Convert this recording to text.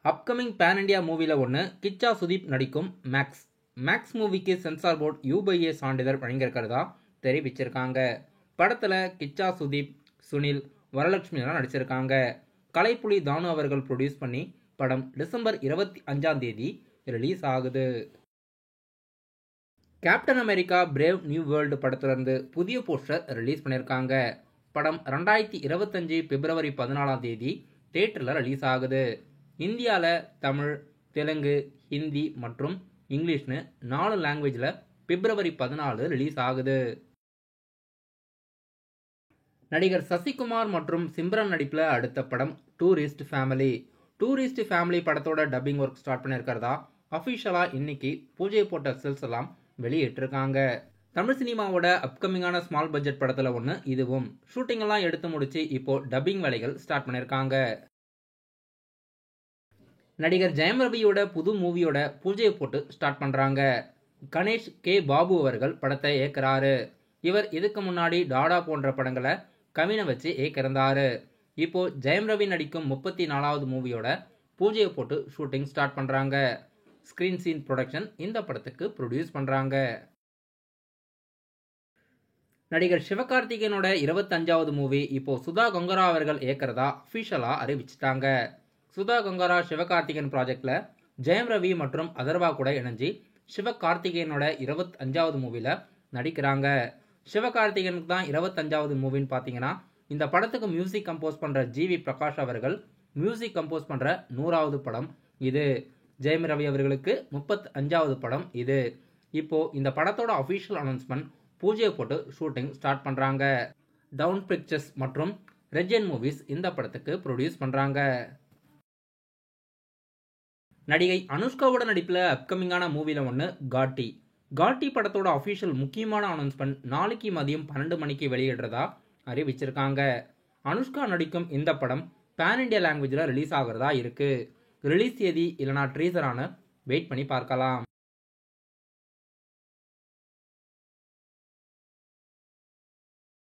Upcoming pan India மூவியில் ஒன்று கிச்சா சுதீப் நடிக்கும் மேக்ஸ். மேக்ஸ் மூவிக்கு சென்சார் போர்டு UBA சான்றிதழ் வழங்கியிருக்கிறதா தெரிவிச்சிருக்காங்க. படத்தில் கிச்சா சுதீப், சுனில், வரலட்சுமிலாம் நடிச்சிருக்காங்க. கலைப்புலி தானு அவர்கள் ப்ரொடியூஸ் பண்ணி படம் டிசம்பர் 25 ரிலீஸ் ஆகுது. Captain America brave new world படத்திலிருந்து புதிய போஸ்டர் ரிலீஸ் பண்ணியிருக்காங்க. படம் 2025 பிப்ரவரி 14 தியேட்டரில் ரிலீஸ் ஆகுது. இந்தியாவில் தமிழ், தெலுங்கு, ஹிந்தி மற்றும் இங்கிலீஷ்னு 4 லாங்குவேஜில் பிப்ரவரி 14 ரிலீஸ் ஆகுது. நடிகர் சசிகுமார் மற்றும் சிம்ரன் நடிப்பில் அடுத்த படம் டூரிஸ்ட் ஃபேமிலி. டூரிஸ்ட் ஃபேமிலி படத்தோட டப்பிங் ஒர்க் ஸ்டார்ட் பண்ணியிருக்கிறதா அஃபிஷியலாக இன்னைக்கு பூஜை போட்ட ஸ்டில்ஸ் எல்லாம் வெளியிட்டிருக்காங்க. தமிழ் சினிமாவோட அப்கமிங்கான ஸ்மால் பட்ஜெட் படத்தில் ஒன்று இதுவும். ஷூட்டிங் எல்லாம் எடுத்து முடிச்சு இப்போ டப்பிங் வேலைகள் ஸ்டார்ட் பண்ணியிருக்காங்க. நடிகர் ஜெயம் ரவியோட புது மூவியோட பூஜையை போட்டு ஸ்டார்ட் பண்ணுறாங்க. கணேஷ் கே பாபு அவர்கள் படத்தை இயக்குறாரு. இவர் இதுக்கு முன்னாடி டாடா போன்ற படங்களை கவினை வச்சு இயக்கியிருந்தாரு. இப்போ ஜெயம் ரவி நடிக்கும் 34வது மூவியோட பூஜையை போட்டு ஷூட்டிங் ஸ்டார்ட் பண்ணுறாங்க. ஸ்கிரீன் சீன் ப்ரொடக்ஷன் இந்த படத்துக்கு ப்ரொடியூஸ் பண்ணுறாங்க. நடிகர் சிவகார்த்திகேயனோட 25வது மூவி இப்போ சுதா கொங்கரா அவர்கள் இயக்கிறதா அஃபிஷியலாக அறிவிச்சிட்டாங்க. சுதா கொங்கரா சிவகார்த்திகேயன் ப்ராஜெக்ட்ல ஜெயம் ரவி மற்றும் அதர்வா கூட இணைஞ்சு சிவகார்த்திகேயனோட 25வது மூவியில் நடிக்கிறாங்க. சிவகார்த்திகேயனுக்கு தான் 25வது மூவின்னு பார்த்தீங்கன்னா, இந்த படத்துக்கு மியூசிக் கம்போஸ் பண்ணுற GV பிரகாஷ் அவர்கள் மியூசிக் கம்போஸ் பண்ணுற 100வது படம் இது. ஜெயம் ரவி அவர்களுக்கு 35வது படம் இது. இப்போ இந்த படத்தோட அஃபிஷியல் அனௌன்ஸ்மெண்ட் பூஜையை போட்டு ஷூட்டிங் ஸ்டார்ட் பண்ணுறாங்க. டவுன் பிக்சர்ஸ் மற்றும் ரெஜன் மூவிஸ் இந்த படத்துக்கு ப்ரொடியூஸ் பண்ணுறாங்க. நடிகை அனுஷ்காவோட நடிப்பில் அப்கமிங்கான மூவியில் ஒன்று காட்டி. காட்டி படத்தோட அஃபிஷியல் முக்கியமான அனௌன்ஸ்மெண்ட் நாளைக்கு மதியம் 12 மணிக்கு வெளியிடுறதா அறிவிச்சிருக்காங்க. அனுஷ்கா நடிக்கும் இந்த படம் பேன் இண்டியா லாங்குவேஜில் ரிலீஸ் ஆகிறதா இருக்கு. ரிலீஸ் தேதி இல்லைனா ட்ரீசரான வெயிட் பண்ணி பார்க்கலாம்.